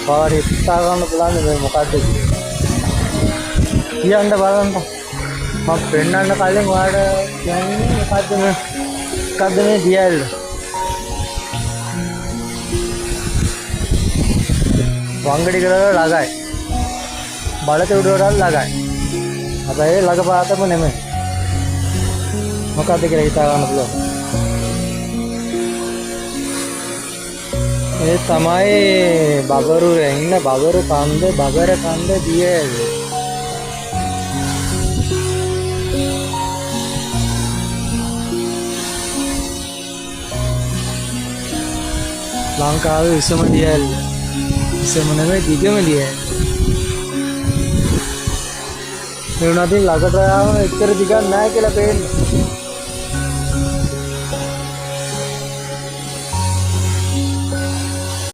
පාර හිතා ගන්න බලන්න මේ මොකද්ද කියන්න බලන්න මම පෙන්නන්න කලින් ඔයාලට කියන්නේ මොකද්ද මේ දියල්ල වංගඩි කරලා ළඟයි බලත උඩට ළඟයි හැබැයි ළඟ පාතම නෙමෙයි මොකද්ද කියලා හිතා ගන්න පුළුවන් ඒ තමයි බබරු ඉන්න බබරු කන්ද බබර කන්ද දියල් ලංකාවේ විසම දියල් විසම නෙමෙයි දිගම දියල් ඒ උනාදී ළඟට ආවම එච්චර දිගක් නැහැ කියලා පේන්නේ